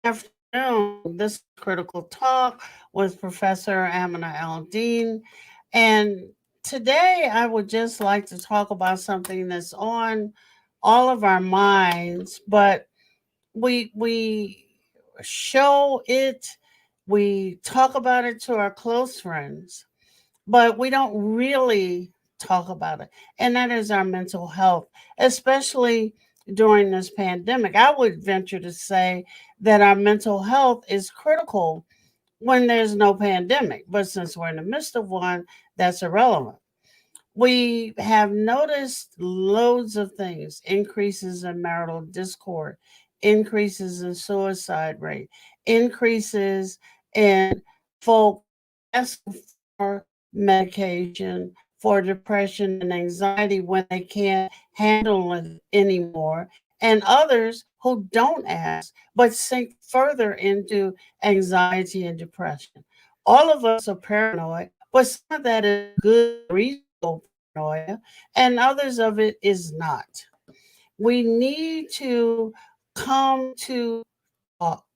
afternoon. This is Critical Talk with Professor Amina Dean. And today I would just like to talk about something that's on all of our minds, but we show it, we talk about it to our close friends, but we don't really talk about it. And that is our mental health, especially during this pandemic. I would venture to say that our mental health is critical when there's no pandemic. But since we're in the midst of one, that's irrelevant. We have noticed loads of things: increases in marital discord, increases in suicide rate, increases in folk asking for medication for depression and anxiety when they can't handle it anymore, and others who don't ask but sink further into anxiety and depression. All of us are paranoid, but some of that is good, reasonable paranoia, and others of it is not. We need to come to talk,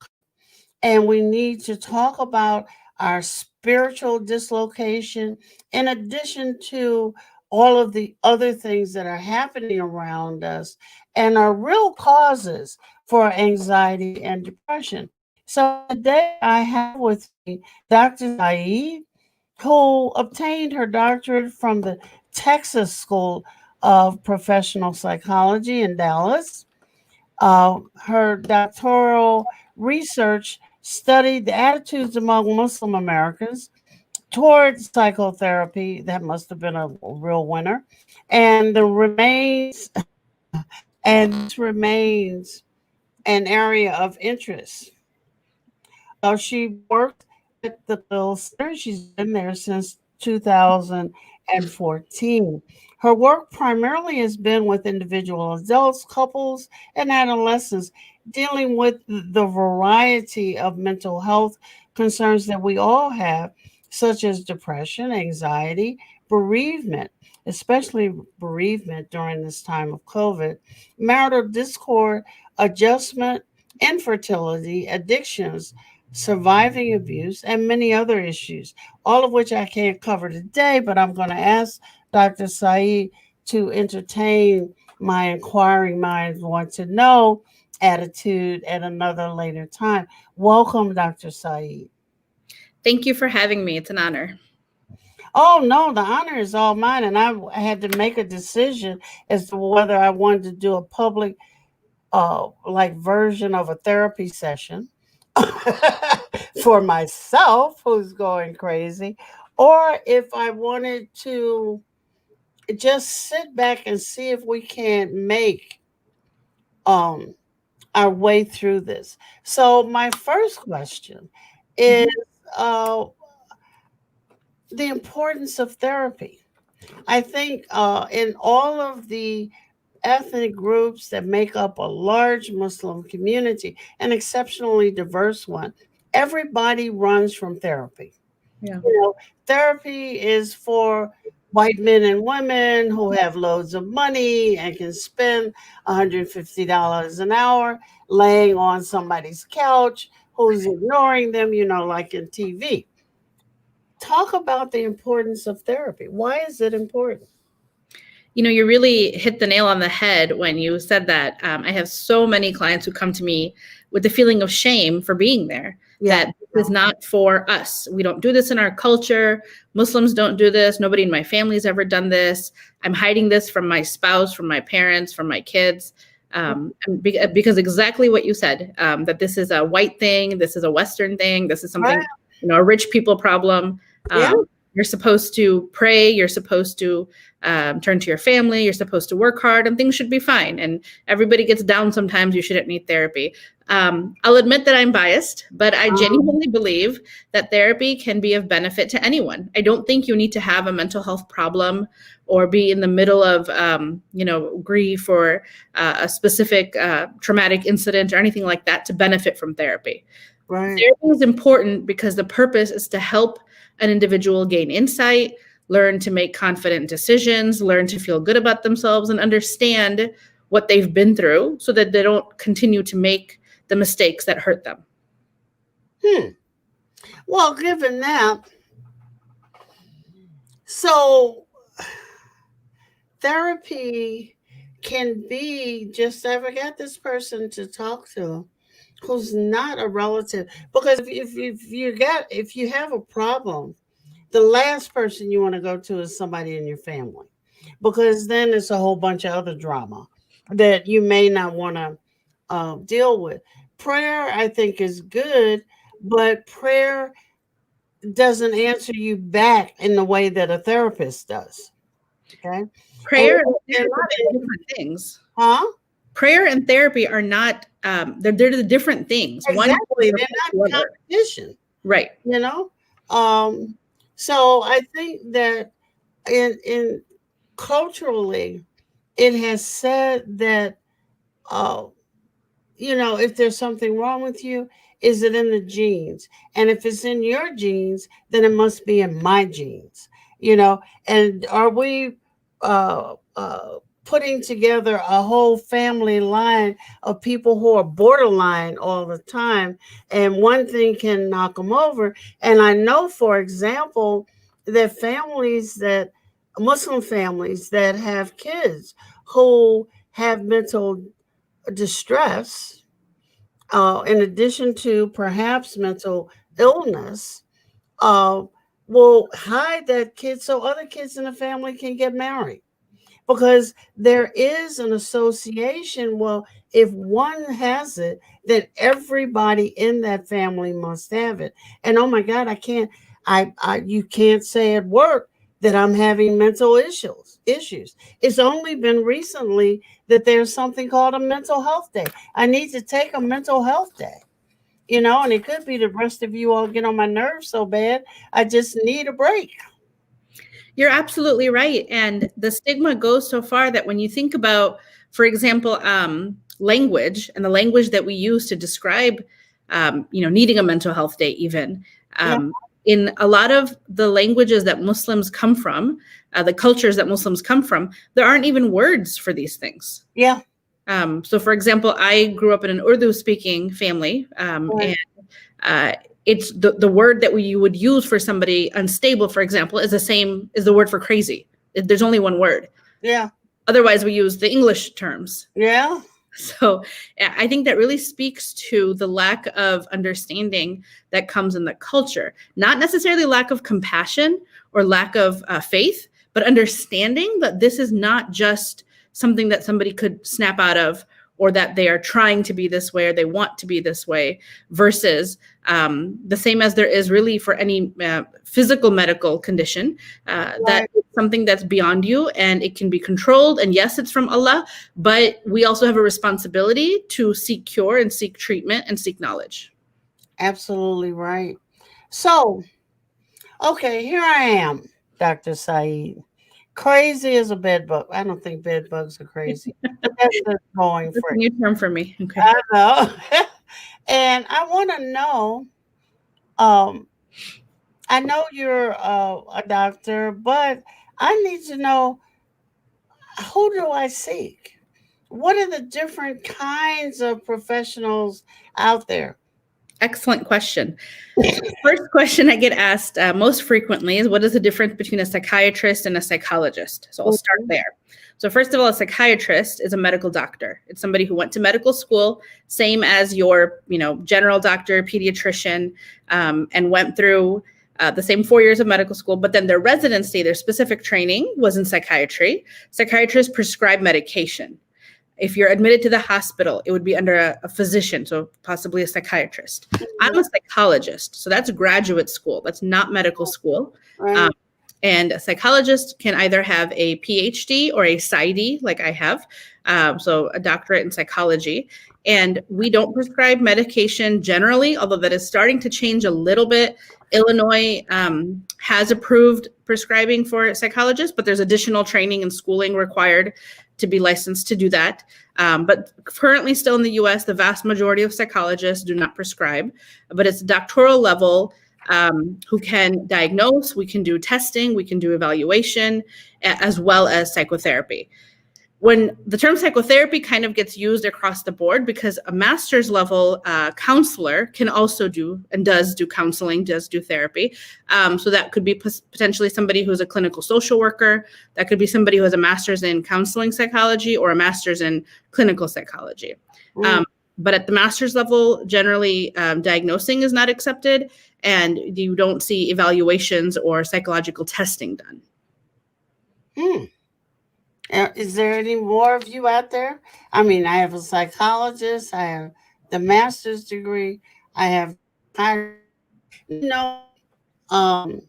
and we need to talk about our spiritual dislocation in addition to all of the other things that are happening around us and are real causes for anxiety and depression. So today I have with me Dr. Syed, who obtained her doctorate from the Texas School of Professional Psychology in Dallas. Her doctoral research studied the attitudes among Muslim Americans towards psychotherapy. That must have been a real winner. And the remains and this remains an area of interest. She worked at the Khalil Center. She's been there since 2014. Her work primarily has been with individual adults, couples, and adolescents, dealing with the variety of mental health concerns that we all have, such as depression, anxiety, bereavement, especially bereavement during this time of COVID, marital discord, adjustment, infertility, addictions, surviving abuse, and many other issues, all of which I can't cover today, but I'm going to ask Dr. Saeed to entertain my inquiring minds want to know attitude at another later time. Welcome, Dr. Saeed. Thank you for having me. It's an honor. Oh no, the honor is all mine, and I had to make a decision as to whether I wanted to do a public like version of a therapy session for myself who's going crazy, or if I wanted to just sit back and see if we can't make um our way through this. So my first question is Mhm. uh the importance of therapy. I think in all of the ethnic groups that make up a large Muslim community, an exceptionally diverse one, everybody runs from therapy. Yeah. You know, therapy is for white men and women who have loads of money and can spend $150 an hour laying on somebody's couch who's ignoring them, like in TV. Talk about the importance of therapy. Why is it important? You really hit the nail on the head when you said that. I have so many clients who come to me with the feeling of shame for being there, Yeah. that this is not for us. We don't do this in our culture. Muslims don't do this. Nobody in my family's ever done this. I'm hiding this from my spouse, from my parents, from my kids. Because exactly what you said, that this is a white thing, this is a Western thing, this is Right. something, a rich people problem. Yeah. You're supposed to pray, you're supposed to turn to your family, you're supposed to work hard, and things should be fine. And everybody gets down sometimes, you shouldn't need therapy. I'll admit that I'm biased, but I genuinely believe that therapy can be of benefit to anyone. I don't think you need to have a mental health problem or be in the middle of, grief or a specific traumatic incident or anything like that to benefit from therapy. Right. Therapy is important because the purpose is to help an individual gain insight, learn to make confident decisions, learn to feel good about themselves, and understand what they've been through so that they don't continue to make the mistakes that hurt them. Hmm. Well, given that, so therapy can be just I've got this person to talk to who's not a relative because if you have a problem, the last person you want to go to is somebody in your family because then it's a whole bunch of other drama that you may not want to deal with. Prayer, I think, is good, but prayer doesn't answer you back in the way that a therapist does. Okay, and, Prayer and and, therapy are different things. huh? Prayer and therapy are not, they're the different things. One Exactly, they're replace the not other. competition. Right. You know, um, so I think that in culturally, it has said that uh, if there's something wrong with you, is it in the genes? And if it's in your genes, then it must be in my genes. And are we putting together a whole family line of people who are borderline all the time, and one thing can knock them over? And I know, for example, that Muslim families that have kids who have mental distress, in addition to perhaps mental illness, uh, will hide that kid so other kids in the family can get married. Because there is an association. Well, if one has it, then everybody in that family must have it. And oh my God, I can't. You can't say at work that I'm having mental issues. It's only been recently that there's something called a mental health day. I need to take a mental health day. And it could be the rest of you all get on my nerves so bad. I just need a break. You're absolutely right. And the stigma goes so far that when you think about, for example, language and the language that we use to describe, needing a mental health day, even Yeah. In a lot of the languages that Muslims come from, the cultures that Muslims come from, there aren't even words for these things. Yeah. So, for example, I grew up in an Urdu-speaking family, Right. and it's the word that you would use for somebody unstable, for example, is the same as the word for crazy. There's only one word. Yeah. Otherwise, we use the English terms. Yeah. So I think that really speaks to the lack of understanding that comes in the culture, not necessarily lack of compassion or lack of faith, but understanding that this is not just something that somebody could snap out of, or that they are trying to be this way or they want to be this way, versus the same as there is really for any physical medical condition, that it's something that's beyond you and it can be controlled. And yes, it's from Allah, but we also have a responsibility to seek cure and seek treatment and seek knowledge. Absolutely right. So, okay, here I am, Dr. Syed. Crazy as a bed bug. I don't think bed bugs are crazy, but that's just going That's for a it. new term for me. Okay. I know. And I want to know, um, I know you're a doctor, but I need to know, who do I seek? What are the different kinds of professionals out there? Excellent question. First question I get asked most frequently is, what is the difference between a psychiatrist and a psychologist? So I'll start there. So first of all, a psychiatrist is a medical doctor. It's somebody who went to medical school, same as your, general doctor, pediatrician, and went through the same 4 years of medical school, but then their residency, their specific training was in psychiatry. Psychiatrists prescribe medication. If you're admitted to the hospital, it would be under a physician, so possibly a psychiatrist. I'm a psychologist, so that's graduate school. That's not medical school. Right. And a psychologist can either have a PhD or a PsyD, like I have, so a doctorate in psychology. And we don't prescribe medication generally, although that is starting to change a little bit. Illinois has approved prescribing for psychologists, but there's additional training and schooling required to be licensed to do that. But currently still in the US, the vast majority of psychologists do not prescribe, but it's doctoral level who can diagnose, we can do testing, we can do evaluation, as well as psychotherapy. when the term psychotherapy kind of gets used across the board, because a master's level counselor can also do and does do counseling, does do therapy. So that could be potentially somebody who's a clinical social worker. That could be somebody who has a master's in counseling psychology or a master's in clinical psychology. But at the master's level, generally diagnosing is not accepted, and you don't see evaluations or psychological testing done. Is there any more of you out there? I mean, I have a psychologist, I have the master's degree, I have, you know, um,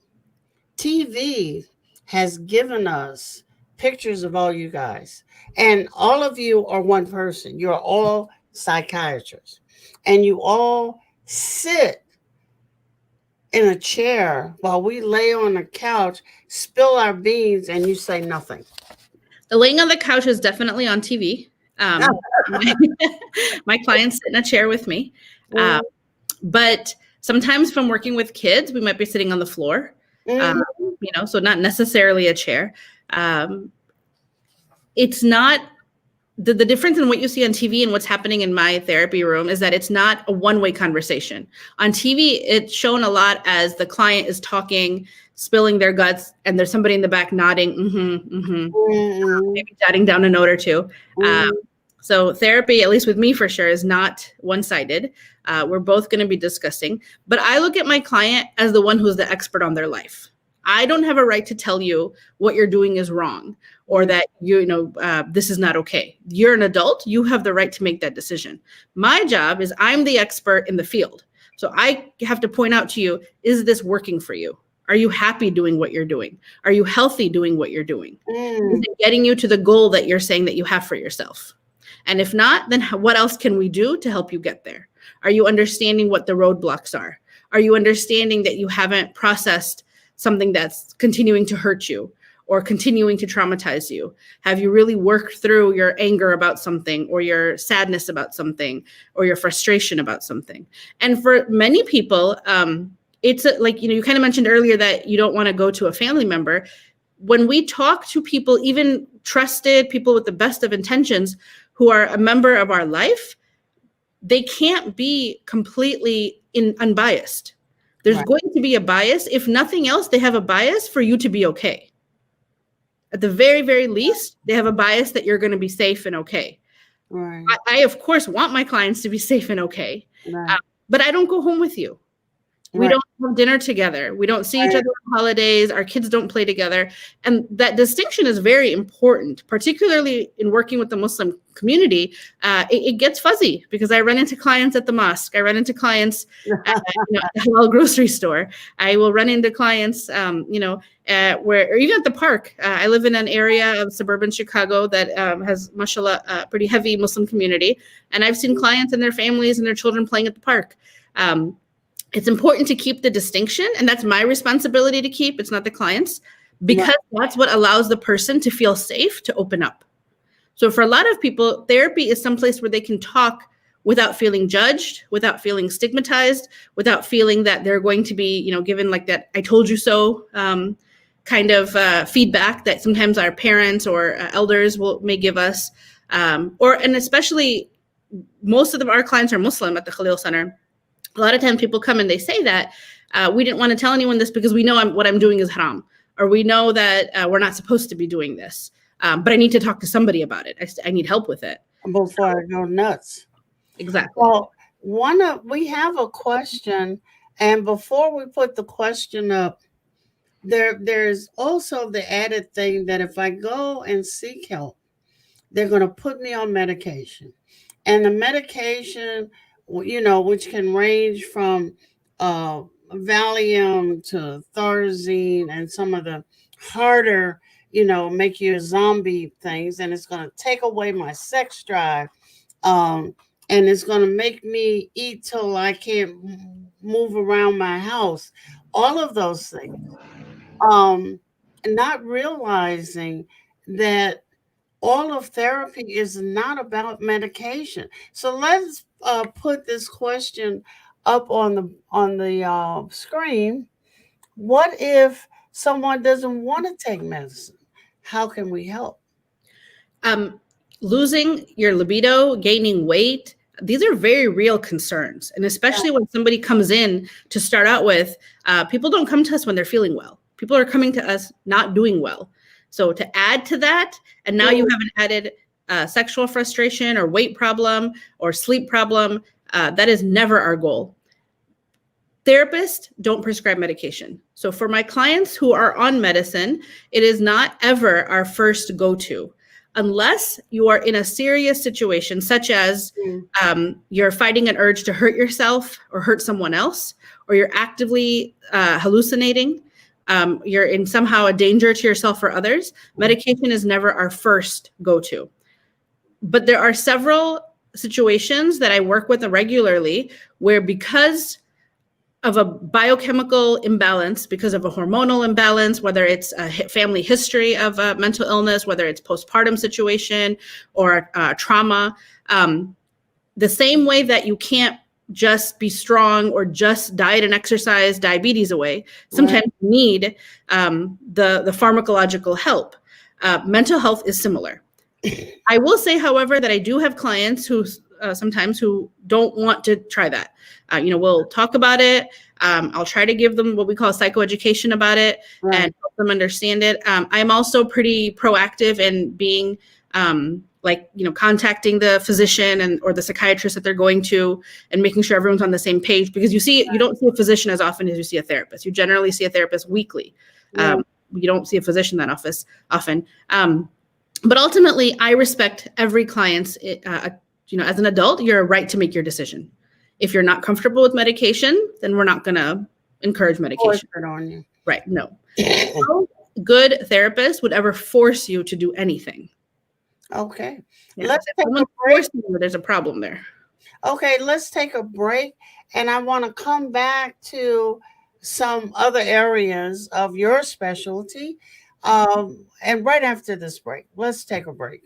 TV has given us pictures of all you guys, and all of you are one person. You're all psychiatrists, and you all sit in a chair while we lay on a couch, spill our beans, and you say nothing. The laying on the couch is definitely on TV. My clients sit in a chair with me. But sometimes from working with kids, we might be sitting on the floor, so not necessarily a chair. It's not the difference in what you see on TV and what's happening in my therapy room is that it's not a one-way conversation. On TV, it's shown a lot as the client is talking, spilling their guts, and there's somebody in the back nodding, maybe jotting down a note or two. So therapy, at least with me for sure, is not one-sided. We're both going to be discussing, but I look at my client as the one who's the expert on their life. I don't have a right to tell you what you're doing is wrong or that this is not okay. You're an adult. You have the right to make that decision. My job is I'm the expert in the field. So I have to point out to you, is this working for you? Are you happy doing what you're doing? Are you healthy doing what you're doing? Is it getting you to the goal that you're saying that you have for yourself? And if not, then what else can we do to help you get there? Are you understanding what the roadblocks are? Are you understanding that you haven't processed something that's continuing to hurt you or continuing to traumatize you? Have you really worked through your anger about something or your sadness about something or your frustration about something? And for many people, it's like, you kind of mentioned earlier that you don't want to go to a family member. When we talk to people, even trusted people with the best of intentions who are a member of our life, they can't be completely unbiased. There's going to be a bias. If nothing else, they have a bias for you to be okay. At the very, very least, they have a bias that you're going to be safe and okay. Right. I, of course, want my clients to be safe and okay, but I don't go home with you. We don't have dinner together. We don't see each other on holidays. Our kids don't play together. And that distinction is very important, particularly in working with the Muslim community. It gets fuzzy because I run into clients at the mosque. I run into clients at the halal grocery store. I will run into clients, or even at the park. I live in an area of suburban Chicago that has, mashallah, a pretty heavy Muslim community. And I've seen clients and their families and their children playing at the park. It's important to keep the distinction, and that's my responsibility to keep. It's not the client's, because that's what allows the person to feel safe to open up. So for a lot of people, therapy is someplace where they can talk without feeling judged, without feeling stigmatized, without feeling that they're going to be, given like that "I told you so" kind of feedback that sometimes our parents or elders may give us, and especially most of our clients are Muslim at the Khalil Center. A lot of times people come and they say that we didn't want to tell anyone this because we know what I'm doing is haram, or we know that we're not supposed to be doing this, but I need to talk to somebody about it. I need help with it. Before I go nuts. Exactly. Well, we have a question, and before we put the question up, there's also the added thing that if I go and seek help, they're going to put me on medication, and the medication, which can range from Valium to Thorazine and some of the harder, make you a zombie things, and it's going to take away my sex drive, and it's going to make me eat till I can't move around my house. All of those things, not realizing that all of therapy is not about medication. So let's put this question up on the screen. What if someone doesn't want to take medicine? How can we help? Losing your libido, gaining weight, these are very real concerns. And especially when somebody comes in to start out with, people don't come to us when they're feeling well. People are coming to us not doing well. So to add to that, and now you have an added sexual frustration or weight problem or sleep problem, that is never our goal. Therapists don't prescribe medication. So for my clients who are on medicine, it is not ever our first go-to. Unless you are in a serious situation, such as you're fighting an urge to hurt yourself or hurt someone else, or you're actively hallucinating, you're in somehow a danger to yourself or others, medication is never our first go-to. But there are several situations that I work with regularly where, because of a biochemical imbalance, because of a hormonal imbalance, whether it's a family history of a mental illness, whether it's postpartum situation or trauma, the same way that you can't just be strong or just diet and exercise diabetes away, sometimes you need the pharmacological help. Mental health is similar. I will say, however, that I do have clients who sometimes who don't want to try that. We'll talk about it. I'll try to give them what we call psychoeducation about it and help them understand it. I'm also pretty proactive in being contacting the physician or the psychiatrist that they're going to and making sure everyone's on the same page, because you don't see a physician as often as you see a therapist. You generally see a therapist weekly. You don't see a physician that often. But ultimately, I respect every client's, as an adult, you're right to make your decision. If you're not comfortable with medication, then we're not going to encourage medication. On you. Right. No. No good therapist would ever force you to do anything. Okay. Yeah. Let's take a break. There's a problem there. Okay, let's take a break. And I want to come back to some other areas of your specialty. And right after this break, let's take a break.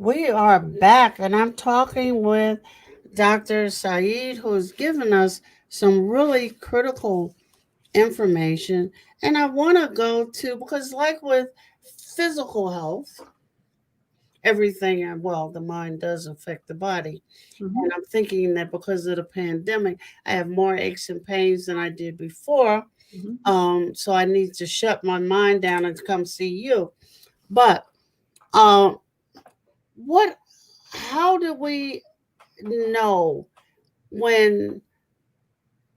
We are back, and I'm talking with Dr. Syed, who's given us some really critical information. And I want to go to, because like with physical health, everything, the mind does affect the body. And I'm thinking that because of the pandemic, I have more aches and pains than I did before. So I need to shut my mind down and come see you. But how do we know when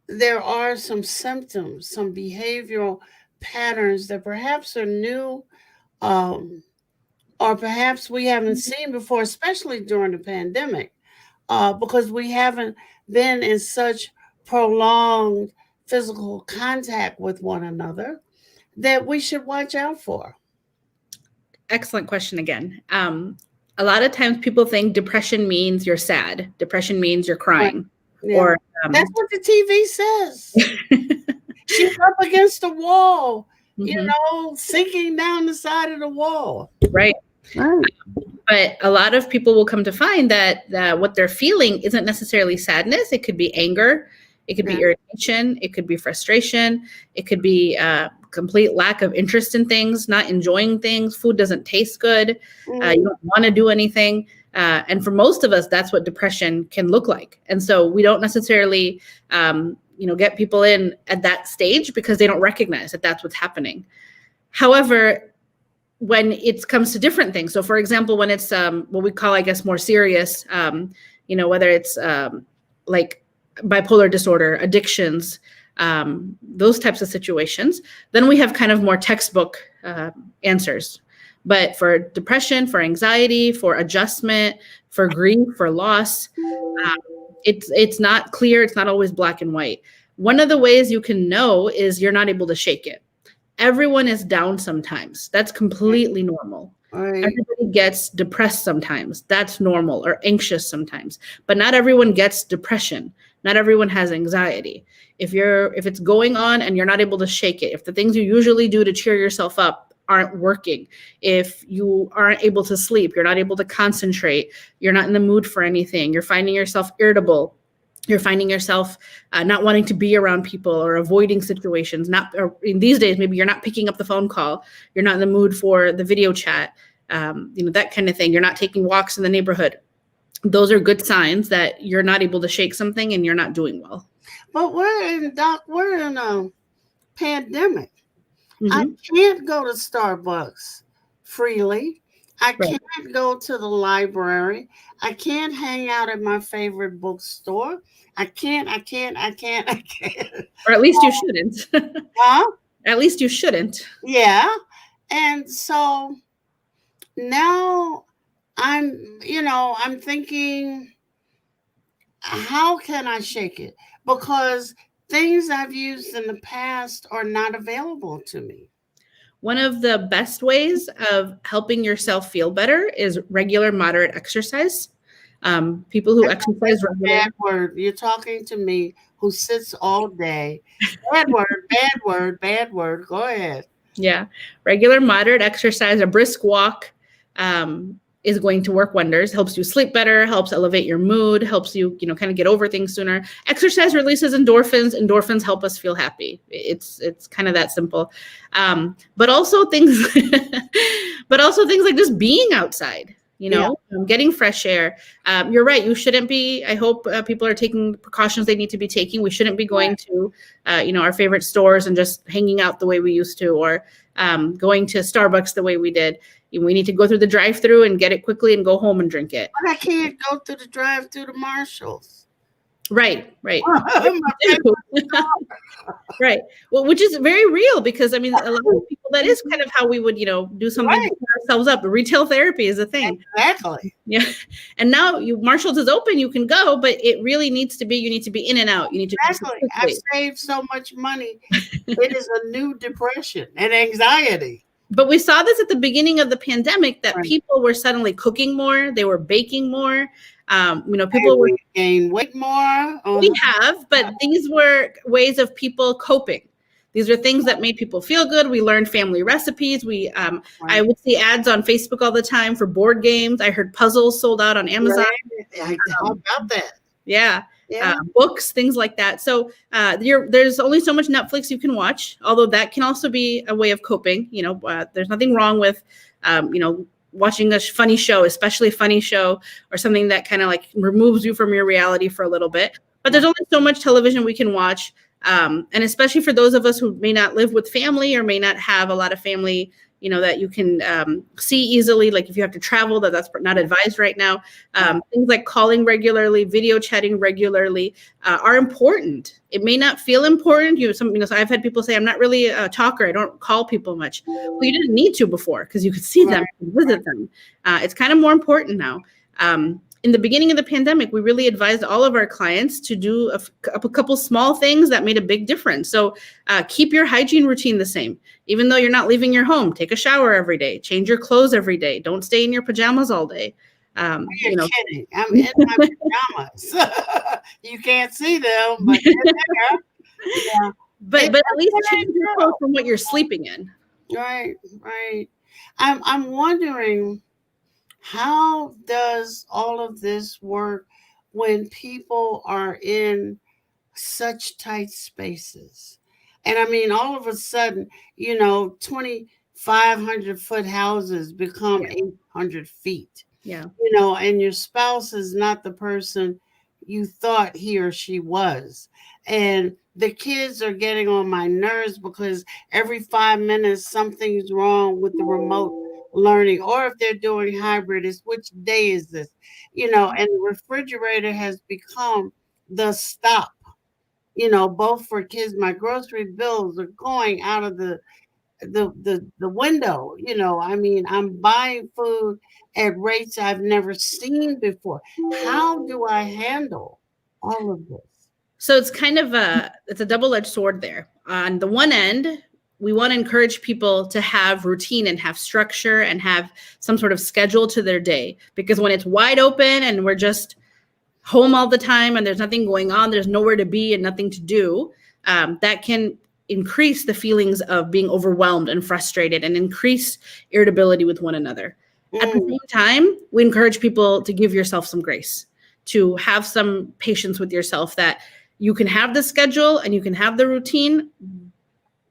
there are some symptoms, some behavioral patterns that perhaps are new, or perhaps we haven't seen before, especially during the pandemic, because we haven't been in such prolonged physical contact with one another, that we should watch out for? Excellent question again. A lot of times people think depression means you're sad. Depression means you're crying. Yeah. Or that's what the TV says. She's up against the wall, sinking down the side of the wall. Right. But a lot of people will come to find that what they're feeling isn't necessarily sadness. It could be anger. It could be Okay. irritation. It could be frustration. It could be complete lack of interest in things, not enjoying things. Food doesn't taste good. You Mm, don't want to do anything. And for most of us, that's what depression can look like. And so we don't necessarily, get people in at that stage because they don't recognize that that's what's happening. However, when it comes to different things, so for example, when it's what we call, I guess, more serious, whether it's like bipolar disorder, addictions, those types of situations, then we have kind of more textbook answers. But for depression, for anxiety, for adjustment, for grief, for loss, it's not clear. It's not always black and white. One of the ways you can know is you're not able to shake it. Everyone is down sometimes. That's completely normal. right. Everybody gets depressed sometimes. That's normal, or anxious sometimes. But not everyone gets depression. Not everyone has anxiety. If it's going on and you're not able to shake it, if the things you usually do to cheer yourself up aren't working, if you aren't able to sleep, you're not able to concentrate, you're not in the mood for anything, you're finding yourself irritable, you're finding yourself not wanting to be around people or avoiding situations, or in these days, maybe you're not picking up the phone call, you're not in the mood for the video chat, that kind of thing. You're not taking walks in the neighborhood. Those are good signs that you're not able to shake something and you're not doing well. But we're in a pandemic. I Mm-hmm. can't go to Starbucks freely. I Right. can't go to the library. I can't hang out at my favorite bookstore. I can't. Or at least you shouldn't. Huh? At least you shouldn't. Yeah. And so now I'm thinking, how can I shake it? Because things I've used in the past are not available to me. One of the best ways of helping yourself feel better is regular, moderate exercise. People who exercise That's a regularly. bad word. You're talking to me who sits all day. Bad word, bad word, bad word. Go ahead. Yeah, regular moderate exercise, a brisk walk, is going to work wonders. Helps you sleep better, helps elevate your mood, helps you, kind of get over things sooner. Exercise releases endorphins. Endorphins help us feel happy. It's kind of that simple. But also things, but also things like just being outside. Yeah, Getting fresh air. You're right. You shouldn't be. I hope people are taking the precautions they need to be taking. We shouldn't be going to, our favorite stores and just hanging out the way we used to, or going to Starbucks the way we did. We need to go through the drive-through and get it quickly and go home and drink it. but I can't go through the drive through the Marshalls. Right. My favorite. Right. Well, which is very real because a lot of people, that is kind of how we would, do something Right. to put ourselves up. Retail therapy is a thing. Exactly. Yeah. And now Marshall's is open, you can go, but it really needs to be, you need to be in and out. You need to do some Exactly. I've quickly. saved so much money. It is a new depression and anxiety. But we saw this at the beginning of the pandemic that Right. people were suddenly cooking more, they were baking more. People And were. we gain weight more. We have, but these were ways of people coping. These are things that made people feel good. We learned family recipes. I Right. would see ads on Facebook all the time for board games. I heard puzzles sold out on Amazon. How about that? Yeah. Yeah. Books, things like that. So there's only so much Netflix you can watch, although that can also be a way of coping. There's nothing wrong with, watching a funny show, especially a funny show or something that kind of like removes you from your reality for a little bit. But there's only so much television we can watch. And especially for those of us who may not live with family or may not have a lot of family, that you can see easily. Like if you have to travel, that's not advised right now. Things like calling regularly, video chatting regularly are important. It may not feel important. So I've had people say, I'm not really a talker. I don't call people much. Well, you didn't need to before because you could see them and visit them. It's kind of more important now. In the beginning of the pandemic, we really advised all of our clients to do a couple small things that made a big difference. So keep your hygiene routine the same. Even though you're not leaving your home, take a shower every day, change your clothes every day. Don't stay in your pajamas all day. You're kidding. I'm in my pajamas. You can't see them, but they're there. Yeah. But at least change your clothes from what you're sleeping in. Right. I'm wondering, how does all of this work when people are in such tight spaces. And I mean, all of a sudden, 2,500-foot houses become Yeah. 800 feet, Yeah. and your spouse is not the person you thought he or she was. And the kids are getting on my nerves because every 5 minutes something's wrong with the remote learning, or if they're doing hybrid, it's which day is this? And the refrigerator has become the stop, both for kids. My grocery bills are going out of the window. I mean, I'm buying food at rates I've never seen before. How do I handle all of this? So it's kind of it's a double-edged sword there. On the one end, we want to encourage people to have routine and have structure and have some sort of schedule to their day, because when it's wide open and we're just home all the time and there's nothing going on, there's nowhere to be and nothing to do, that can increase the feelings of being overwhelmed and frustrated and increase irritability with one another. At the Mm, same time, we encourage people to give yourself some grace, to have some patience with yourself, that you can have the schedule and you can have the routine,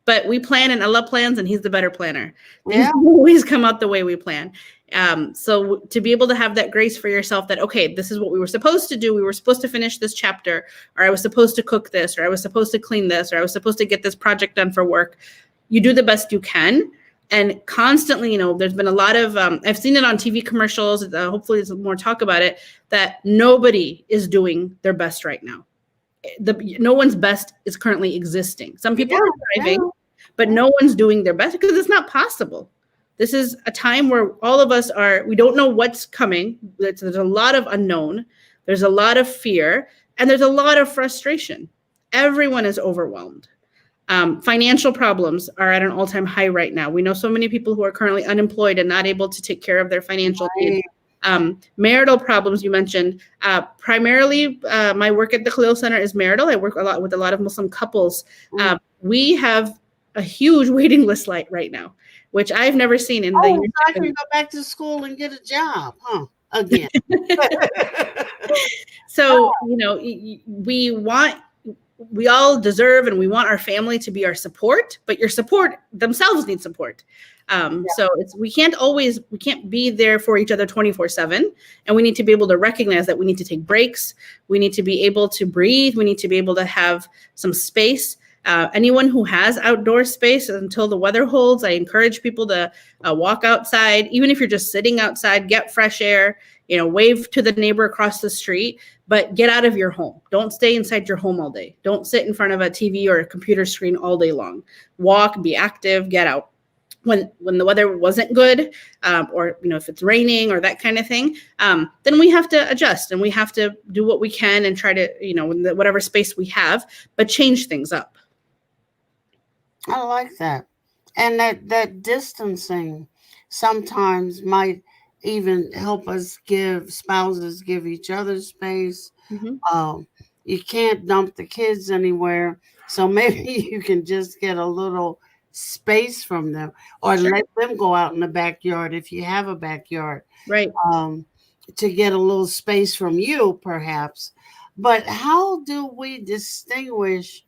but we plan and Allah plans and he's the better planner. Things yeah, don't always come out the way we plan. So to be able to have that grace for yourself that, okay, this is what we were supposed to do. We were supposed to finish this chapter, or I was supposed to cook this, or I was supposed to clean this, or I was supposed to get this project done for work. You do the best you can. And constantly, there's been a lot of, I've seen it on TV commercials, hopefully there's more talk about it, that nobody is doing their best right now. No one's best is currently existing. Some people yeah, are thriving, yeah, but no one's doing their best because it's not possible. This is a time where all of us we don't know what's coming. There's a lot of unknown. There's a lot of fear, and there's a lot of frustration. Everyone is overwhelmed. Financial problems are at an all-time high right now. We know so many people who are currently unemployed and not able to take care of their financial needs. Marital problems you mentioned. Primarily, my work at the Khalil Center is marital. I work a lot with a lot of Muslim couples. Mm. We have a huge waiting list right now, which I've never seen in the Oh, years. so I can go back to school and get a job, huh? Again. So, we all deserve and we want our family to be our support, but your support themselves need support. So we can't be there for each other 24/7. And we need to be able to recognize that we need to take breaks. We need to be able to breathe. We need to be able to have some space. Anyone who has outdoor space until the weather holds, I encourage people to walk outside. Even if you're just sitting outside, get fresh air, wave to the neighbor across the street, but get out of your home. Don't stay inside your home all day. Don't sit in front of a TV or a computer screen all day long. Walk, be active, get out. When the weather wasn't good, or if it's raining or that kind of thing, then we have to adjust and we have to do what we can and try to, in whatever space we have, but change things up. I like that. And that distancing sometimes might even help us spouses give each other space. Mm-hmm. You can't dump the kids anywhere. So maybe you can just get a little space from them, or Sure. let them go out in the backyard if you have a backyard, Right. to get a little space from you, perhaps. But how do we distinguish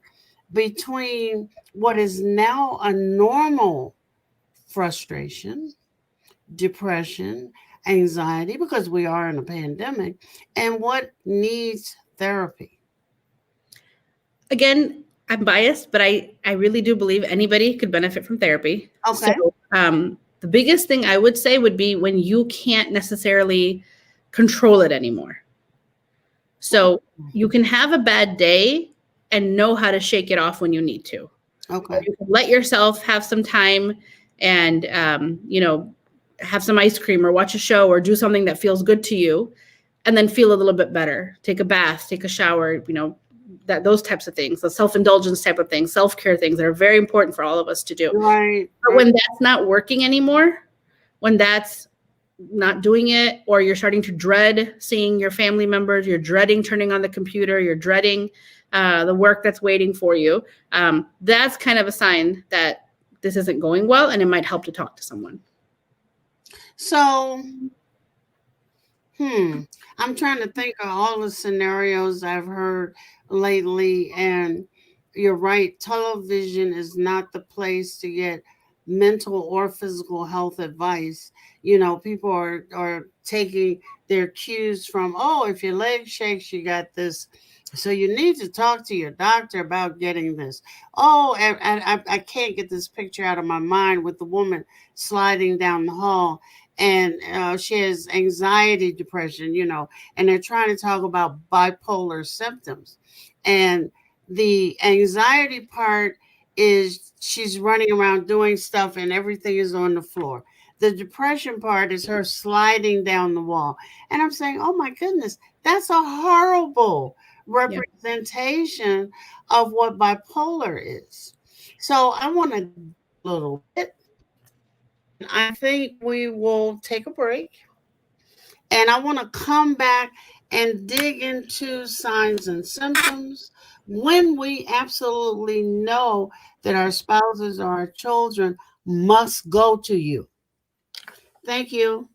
between what is now a normal frustration, depression, anxiety, because we are in a pandemic, and what needs therapy? Again, I'm biased, but I really do believe anybody could benefit from therapy. Okay. So the biggest thing I would say would be when you can't necessarily control it anymore. So you can have a bad day and know how to shake it off when you need to. Okay. You can let yourself have some time and, have some ice cream or watch a show or do something that feels good to you, and then feel a little bit better. Take a bath, take a shower, those types of things, the self-indulgence type of things, self-care things that are very important for all of us to do. Right. But when that's not working anymore, when that's not doing it, or you're starting to dread seeing your family members, you're dreading turning on the computer, you're dreading the work that's waiting for you, that's kind of a sign that this isn't going well, and it might help to talk to someone. So Hmm. I'm trying to think of all the scenarios I've heard lately, and you're right. Television is not the place to get mental or physical health advice. People are taking their cues from, oh, if your leg shakes, you got this. So you need to talk to your doctor about getting this. Oh, and I can't get this picture out of my mind with the woman sliding down the hall, and she has anxiety, depression, and they're trying to talk about bipolar symptoms. And the anxiety part is she's running around doing stuff and everything is on the floor. The depression part is her sliding down the wall. And I'm saying, oh my goodness, that's a horrible Yeah. representation of what bipolar is. So I want to a little bit, and I think we will take a break, and I want to come back and dig into signs and symptoms when we absolutely know that our spouses or our children must go to you. Thank you.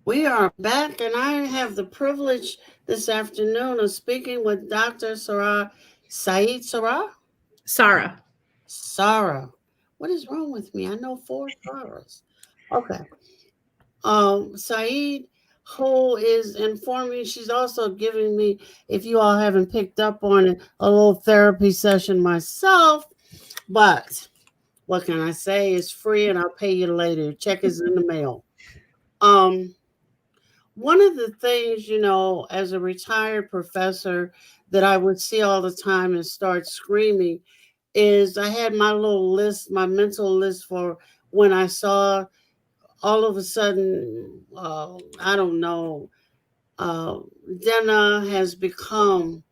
We are back, and I have the privilege this afternoon of speaking with Dr. Sarah Saeed Sarah. Sarah. Sarah. What is wrong with me? I know four Sarahs. Okay. Saeed, who is informing, she's also giving me, if you all haven't picked up on it, a little therapy session myself. But what can I say? It's free and I'll pay you later. Check is in the mail. Um, One of the things, as a retired professor that I would see all the time and start screaming is I had my little list, my mental list for when I saw all of a sudden, I don't know, uh, Dana has become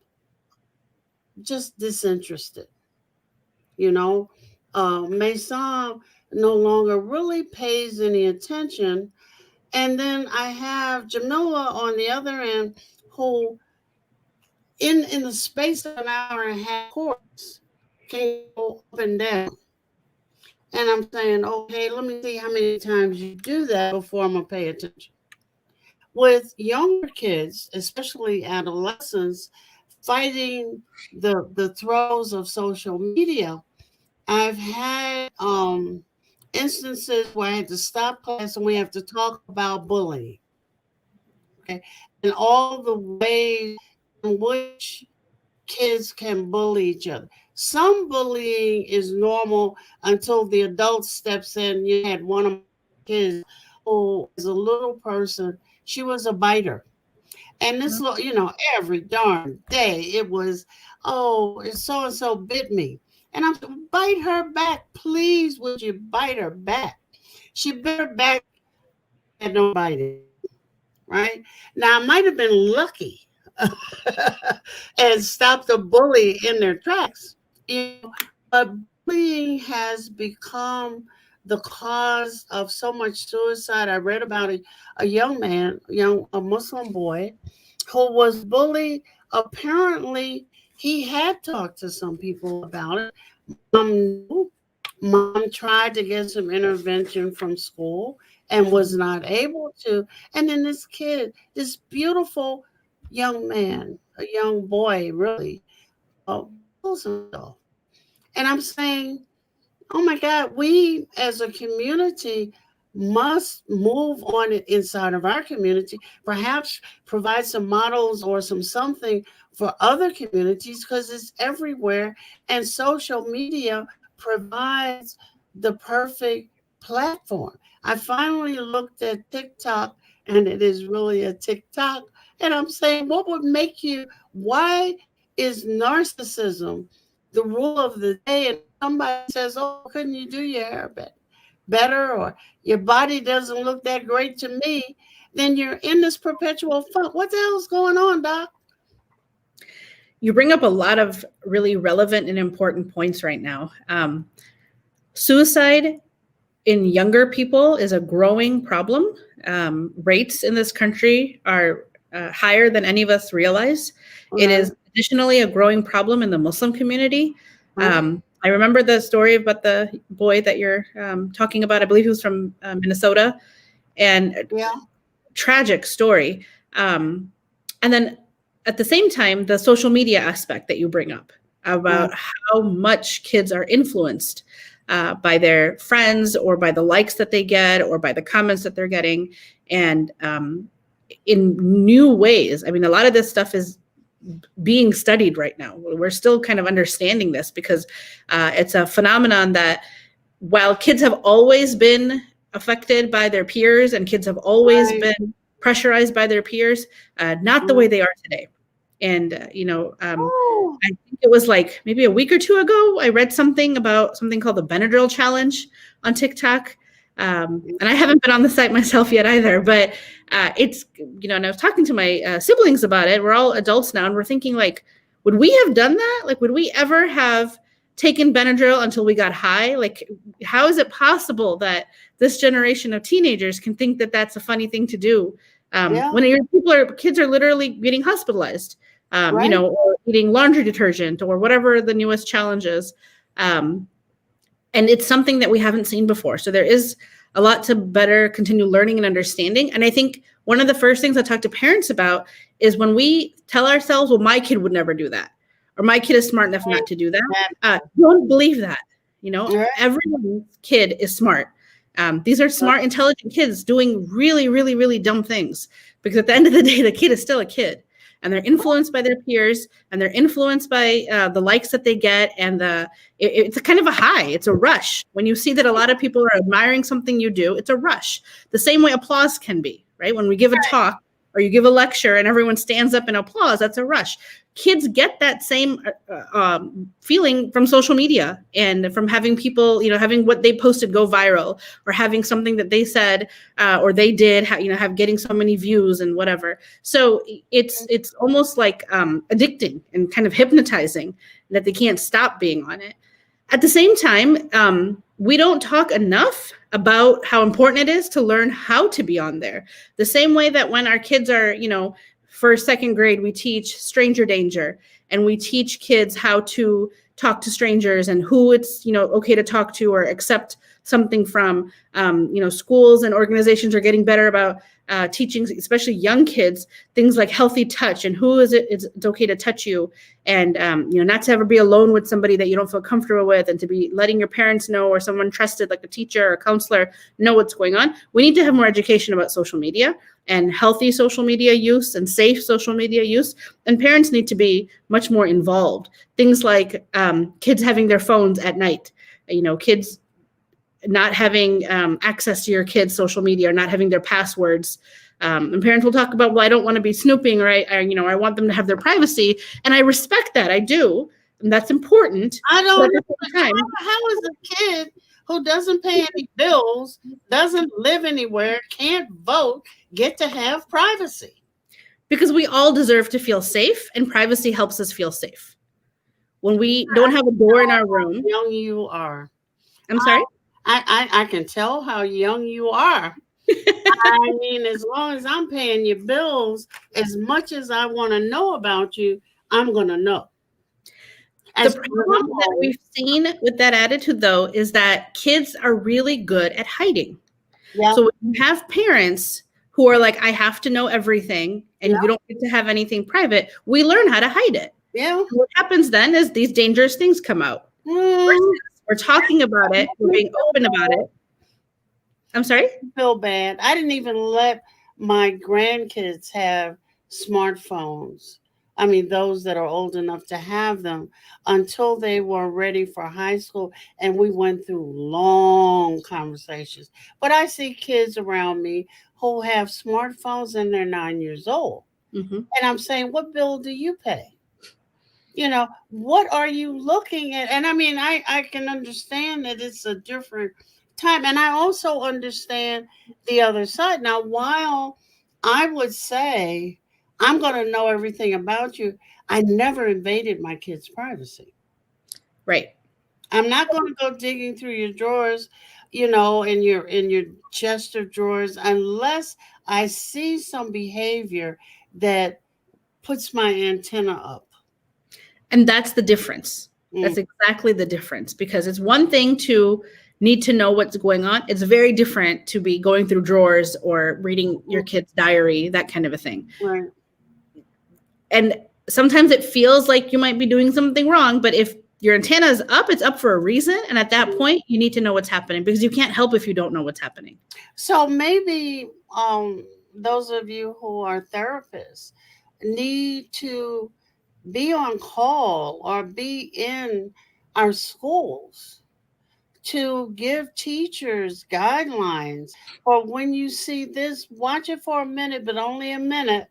just disinterested. You know, Mason no longer really pays any attention. And then I have Jamila on the other end, who, in the space of an hour and a half course, can go up and down. And I'm saying, okay, let me see how many times you do that before I'm gonna pay attention. With younger kids, especially adolescents, fighting the throes of social media, I've had instances where I had to stop class and we have to talk about bullying, okay, and all the ways in which kids can bully each other. Some bullying is normal until the adult steps in. You had one of my kids who, as a little person, she was a biter. And this little, every darn day it was, oh, so and so bit me. And I'm saying, bite her back, please. Would you bite her back? She bit her back, had no biting, right? Now I might have been lucky and stopped a bully in their tracks. But bullying has become the cause of so much suicide. I read about a young man, a Muslim boy, who was bullied. Apparently, he had talked to some people about it. Mom knew. Mom tried to get some intervention from school and was not able to. And then this kid, this beautiful young man, a young boy, really, kills himself. And I'm saying, oh my God, we as a community must move on it inside of our community, perhaps provide some models or some something for other communities because it's everywhere. And social media provides the perfect platform. I finally looked at TikTok and it is really a TikTok. And I'm saying, what would make you, why is narcissism the rule of the day? And somebody says, "Oh, couldn't you do your hair better?" Or "Your body doesn't look that great to me," then you're in this perpetual funk. What the hell's going on, Doc? You bring up a lot of really relevant and important points right now. Suicide in younger people is a growing problem. Rates in this country are higher than any of us realize. It is additionally a growing problem in the Muslim community. I remember the story about the boy that you're talking about. I believe he was from Minnesota, and Yeah. tragic story. And then at the same time, the social media aspect that you bring up about how much kids are influenced by their friends or by the likes that they get or by the comments that they're getting. And in new ways, I mean, a lot of this stuff is being studied right now. We're still kind of understanding this because it's a phenomenon that while kids have always been affected by their peers and kids have always been pressurized by their peers, not the way they are today. And, I think it was like maybe a week or two ago, I read something about something called the Benadryl challenge on TikTok. And I haven't been on the site myself yet either, but it's, and I was talking to my siblings about it. We're all adults now and we're thinking like, would we have done that? Like, would we ever have taken Benadryl until we got high? Like, how is it possible that this generation of teenagers can think that that's a funny thing to do? When kids are literally getting hospitalized, or eating laundry detergent or whatever the newest challenge is. And it's something that we haven't seen before. So there is a lot to better continue learning and understanding. And I think one of the first things I talk to parents about is when we tell ourselves, well, my kid would never do that, or my kid is smart enough not to do that. Don't believe that. Everyone's kid is smart. These are smart, intelligent kids doing really, really, really dumb things, because at the end of the day, the kid is still a kid. And they're influenced by their peers, and they're influenced by the likes that they get. And it's a kind of a high. It's a rush. When you see that a lot of people are admiring something you do, it's a rush. The same way applause can be, right? When we give a talk or you give a lecture and everyone stands up and applause, that's a rush. Kids get that same feeling from social media and from having people, having what they posted go viral, or having something that they said or they did, have getting so many views and whatever. So it's almost like addicting and kind of hypnotizing that they can't stop being on it. At the same time, we don't talk enough about how important it is to learn how to be on there. The same way that when our kids are, first, second grade, we teach stranger danger, and we teach kids how to talk to strangers and who it's, okay to talk to or accept something from. Schools and organizations are getting better about teaching, especially young kids, things like healthy touch and who it's okay to touch you, and not to ever be alone with somebody that you don't feel comfortable with, and to be letting your parents know, or someone trusted like a teacher or a counselor, know what's going on. We need to have more education about social media and healthy social media use and safe social media use. And parents need to be much more involved. Things like kids having their phones at night, kids not having access to your kids' social media, or not having their passwords. And parents will talk about, well, I don't want to be snooping, or I want them to have their privacy. And I respect that. I do. And that's important. I don't know. How is a kid who doesn't pay any bills, doesn't live anywhere, can't vote, get to have privacy? Because we all deserve to feel safe, and privacy helps us feel safe. When we don't have a door in our room. How young you are. I'm sorry? I can tell how young you are. I mean, as long as I'm paying your bills, as much as I want to know about you, I'm gonna know. The As long as problem I'm that home. we've seen with that attitude, though, is that kids are really good at hiding. Yeah, So when you have parents who are like, I have to know everything and yeah, you don't get to have anything private, we learn how to hide it. yeah. And what happens then is these dangerous things come out. Mm, Versus we're talking about it, we're being open about it. I'm sorry? feel bad. I didn't even let my grandkids have smartphones. I mean, those that are old enough to have them until they were ready for high school. And we went through long conversations. But I see kids around me who have smartphones and they're 9 years old. Hmm. And I'm saying, what bill do you pay? What are you looking at? And I mean, I can understand that it's a different time. And I also understand the other side. Now, while I would say I'm going to know everything about you, I never invaded my kids' privacy. Right. I'm not going to go digging through your drawers, in your chest of drawers, unless I see some behavior that puts my antenna up. And that's the difference. Mm. That's exactly the difference because it's one thing to need to know what's going on. It's very different to be going through drawers or reading your kid's diary, that kind of a thing. Right. And sometimes it feels like you might be doing something wrong, but if your antenna is up, it's up for a reason. And at that point, you need to know what's happening because you can't help if you don't know what's happening. So maybe those of you who are therapists need to be on call or be in our schools to give teachers guidelines. Or when you see this, watch it for a minute, but only a minute,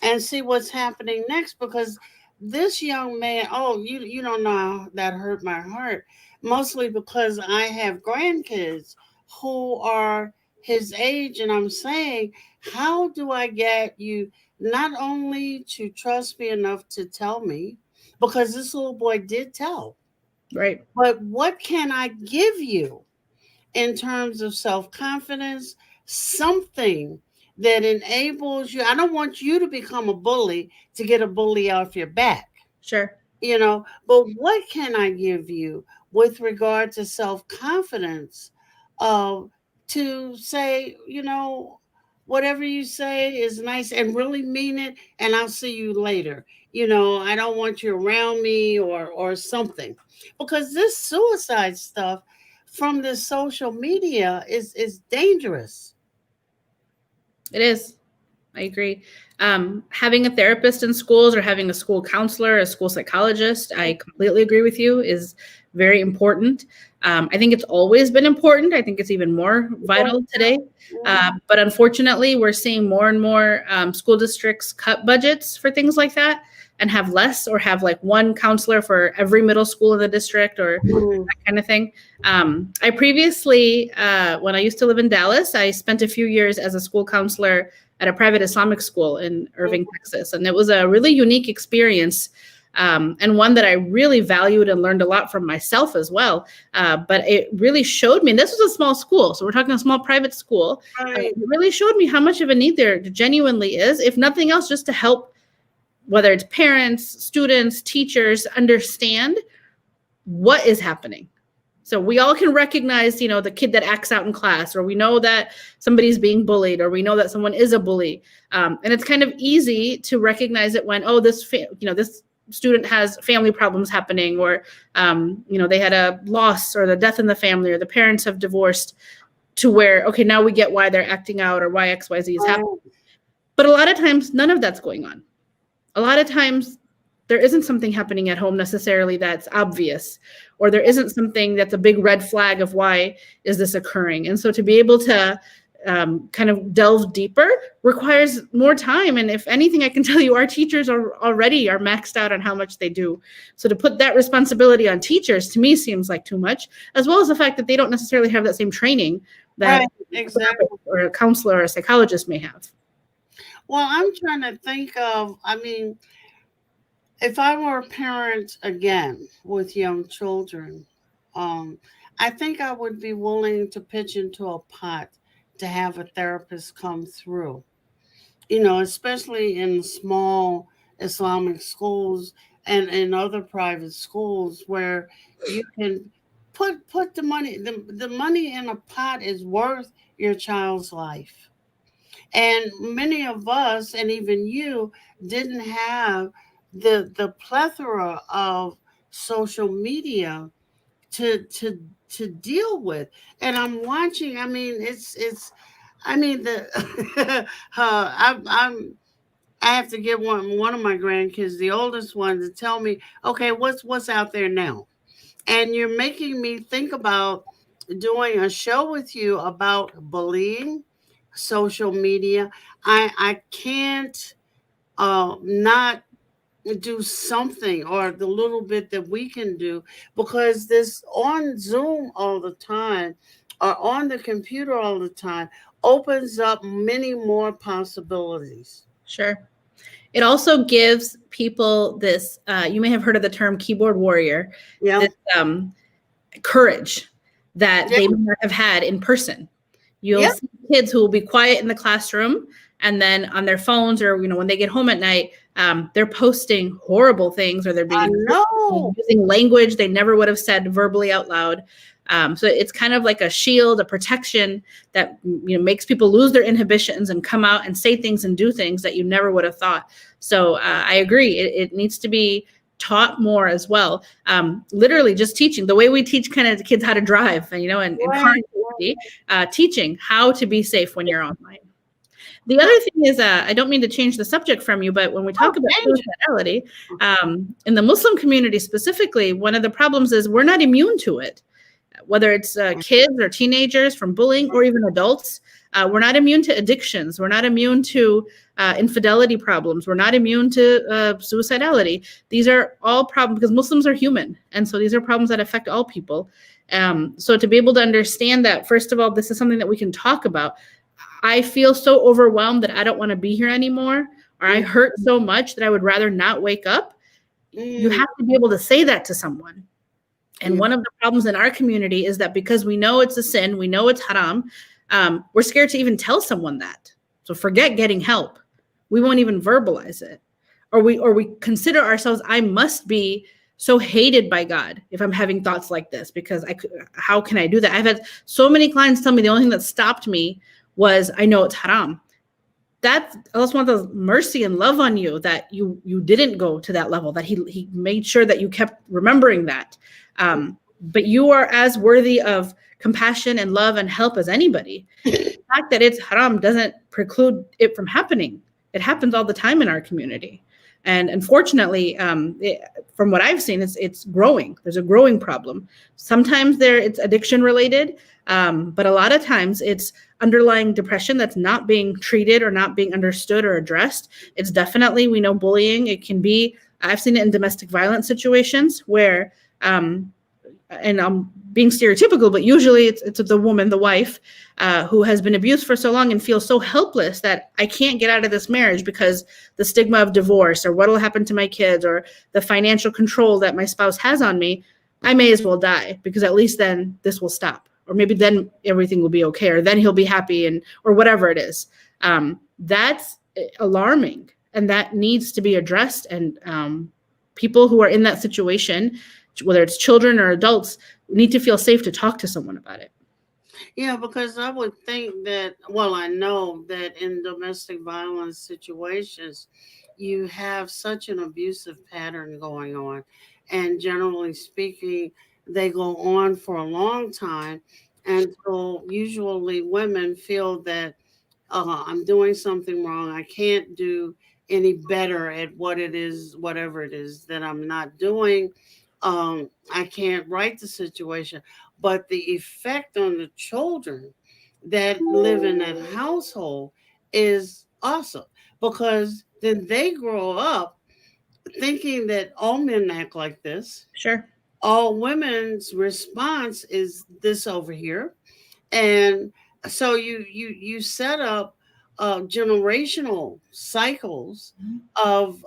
and see what's happening next. Because this young man, oh, you don't know how that hurt my heart. Mostly because I have grandkids who are his age, and I'm saying, how do I get you not only to trust me enough to tell me, because this little boy did tell, Right. but what can I give you in terms of self confidence, something that enables you. I don't want you to become a bully to get a bully off your back, Sure. but what can I give you with regard to self confidence? Uh, to say, whatever you say is nice and really mean it, and I'll see you later. I don't want you around me or something, because this suicide stuff from this social media is dangerous. It is. I agree. Having a therapist in schools or having a school counselor, a school psychologist, I completely agree with you, is very important. I think it's always been important. I think it's even more vital today. But unfortunately, we're seeing more and more school districts cut budgets for things like that and have less or have like one counselor for every middle school in the district or Mm, that kind of thing. I previously, when I used to live in Dallas, I spent a few years as a school counselor at a private Islamic school in Irving, Texas. And it was a really unique experience and one that I really valued and learned a lot from myself as well. But it really showed me, and this was a small school, so we're talking a small private school. right. It really showed me how much of a need there genuinely is, if nothing else, just to help, whether it's parents, students, teachers, understand what is happening. So we all can recognize, the kid that acts out in class, or we know that somebody's being bullied, or we know that someone is a bully. And it's kind of easy to recognize it when, this student has family problems happening, or, they had a loss or the death in the family, or the parents have divorced, to where, okay, now we get why they're acting out or why XYZ is happening. Right. But a lot of times, none of that's going on. A lot of times there isn't something happening at home necessarily that's obvious, or there isn't something that's a big red flag of why is this occurring. And so to be able to kind of delve deeper requires more time. And if anything, I can tell you our teachers are already maxed out on how much they do. So to put that responsibility on teachers, to me, seems like too much, as well as the fact that they don't necessarily have that same training that Right. Exactly. or a counselor or a psychologist may have. Well, I'm trying to think of, I mean, if I were a parent again with young children, um, I think I would be willing to pitch into a pot to have a therapist come through, especially in small Islamic schools and in other private schools where you can put the money in a pot is worth your child's life. And many of us, and even you, didn't have the plethora of social media to to deal with. And I'm watching. I mean, it's. I mean the. I have to get one of my grandkids, the oldest one, to tell me, okay, what's out there now. And you're making me think about doing a show with you about bullying, social media. I can't not do something or the little bit that we can do, because this on Zoom all the time or on the computer all the time opens up many more possibilities. Sure. It also gives people this, you may have heard of the term keyboard warrior, Yeah. this courage that Yeah. they may not have had in person. You'll Yeah. see kids who will be quiet in the classroom, and then on their phones, or when they get home at night, they're posting horrible things, or they're I being know. using language they never would have said verbally out loud. So it's kind of like a shield, a protection that makes people lose their inhibitions and come out and say things and do things that you never would have thought. So I agree. It needs to be taught more as well. Literally just teaching the way we teach kind of kids how to drive, and in car Right. safety, teaching how to be safe when you're online. The So, other thing is, I don't mean to change the subject from you, but when we oh, talk about danger. suicidality, in the Muslim community specifically, one of the problems is we're not immune to it. Whether it's kids or teenagers from bullying, or even adults, we're not immune to addictions. We're not immune to infidelity problems. We're not immune to suicidality. These are all problems because Muslims are human. And so these are problems that affect all people. So to be able to understand that, first of all, this is something that we can talk about. I feel so overwhelmed that I don't want to be here anymore, or I Mm, hurt so much that I would rather not wake up. You mm, have to be able to say that to someone. And yeah. one of the problems in our community is that because we know it's a sin, we know it's haram, we're scared to even tell someone that. So forget getting help. We won't even verbalize it. Or we consider ourselves, I must be so hated by God if I'm having thoughts like this, because how can I do that? I've had so many clients tell me the only thing that stopped me was I know it's haram. That Allah subhanahu wa ta'ala mercy and love on you that you didn't go to that level, that he made sure that you kept remembering that. But you are as worthy of compassion and love and help as anybody. The fact that it's haram doesn't preclude it from happening. It happens all the time in our community. And unfortunately, from what I've seen, it's growing. There's a growing problem. Sometimes it's addiction related, but a lot of times it's underlying depression that's not being treated or not being understood or addressed. It's definitely, we know, bullying. It can be, I've seen it in domestic violence situations where, and I'm being stereotypical, but usually it's the woman, the wife, who has been abused for so long and feels so helpless that I can't get out of this marriage because the stigma of divorce, or what will happen to my kids, or the financial control that my spouse has on me. I may as well die, because at least then this will stop, or maybe then everything will be okay, or then he'll be happy, or whatever it is. That's alarming, and that needs to be addressed. And people who are in that situation, whether it's children or adults, need to feel safe to talk to someone about it. Yeah, because I would think that, well, I know that in domestic violence situations, you have such an abusive pattern going on. And generally speaking, they go on for a long time. And so usually women feel that I'm doing something wrong. I can't do any better at what it is, whatever it is that I'm not doing. I can't right the situation. But the effect on the children that live in that household is awesome, because then they grow up thinking that all men act like this. Sure. All women's response is this over here, and so you set up generational cycles of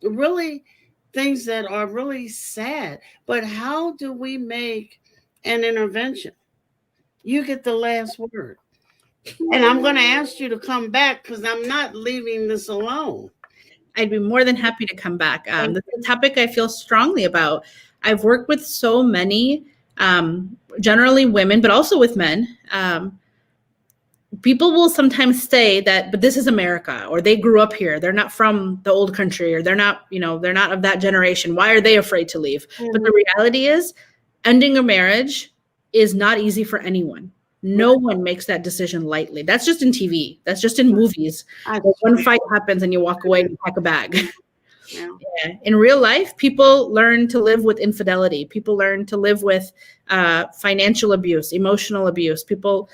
really things that are really sad. But how do we make and intervention. You get the last word. And I'm going to ask you to come back because I'm not leaving this alone. I'd be more than happy to come back. This is a topic I feel strongly about. I've worked with so many, generally women, but also with men. People will sometimes say that, but this is America, or they grew up here. They're not from the old country, or they're not, they're not of that generation. Why are they afraid to leave? Mm-hmm. But the reality is, ending a marriage is not easy for anyone. No one makes that decision lightly. That's just in TV. That's just in movies. One fight happens and you walk away and pack a bag. Yeah. In real life, people learn to live with infidelity. People learn to live with financial abuse, emotional abuse. People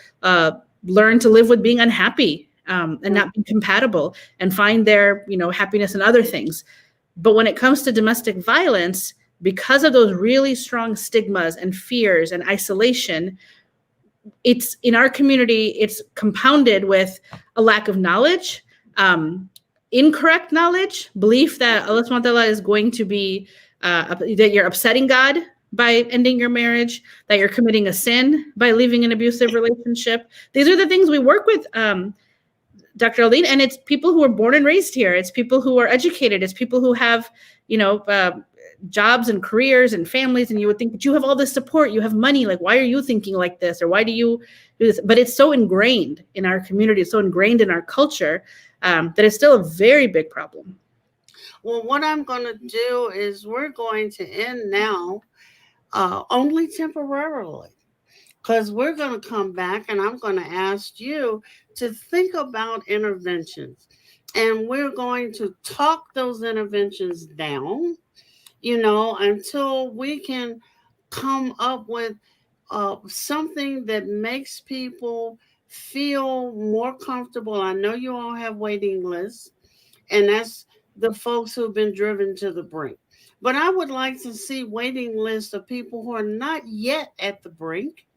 learn to live with being unhappy and not being compatible, and find their happiness in other things. But when it comes to domestic violence, because of those really strong stigmas and fears and isolation, it's in our community, it's compounded with a lack of knowledge, incorrect knowledge, belief that Allah subhanahu wa ta'ala is going to be, that you're upsetting God by ending your marriage, that you're committing a sin by leaving an abusive relationship. These are the things we work with, Dr. Aldine, and it's people who are born and raised here. It's people who are educated. It's people who have, jobs and careers and families, and you would think, but you have all this support, you have money, like why are you thinking like this, or why do you do this? But it's so ingrained in our community, it's so ingrained in our culture, that it's still a very big problem. Well, what I'm going to do is we're going to end now, only temporarily, because we're going to come back and I'm going to ask you to think about interventions, and we're going to talk those interventions down, until we can come up with something that makes people feel more comfortable. I know you all have waiting lists, and that's the folks who've been driven to the brink. But I would like to see waiting lists of people who are not yet at the brink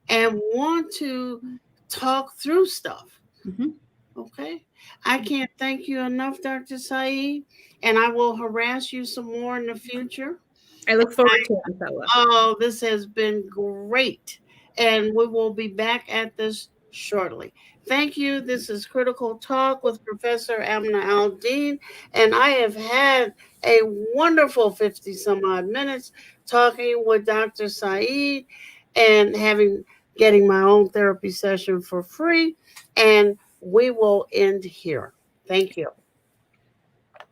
and want to talk through stuff. Mm-hmm. Okay. I can't thank you enough, Dr. Syed, and I will harass you some more in the future. I look forward to it, inshallah. Oh, this has been great, and we will be back at this shortly. Thank you. This is Critical Talk with Professor Amna Aldine, and I have had a wonderful 50 some odd minutes talking with Dr. Syed and getting my own therapy session for free, and we will end here. Thank you.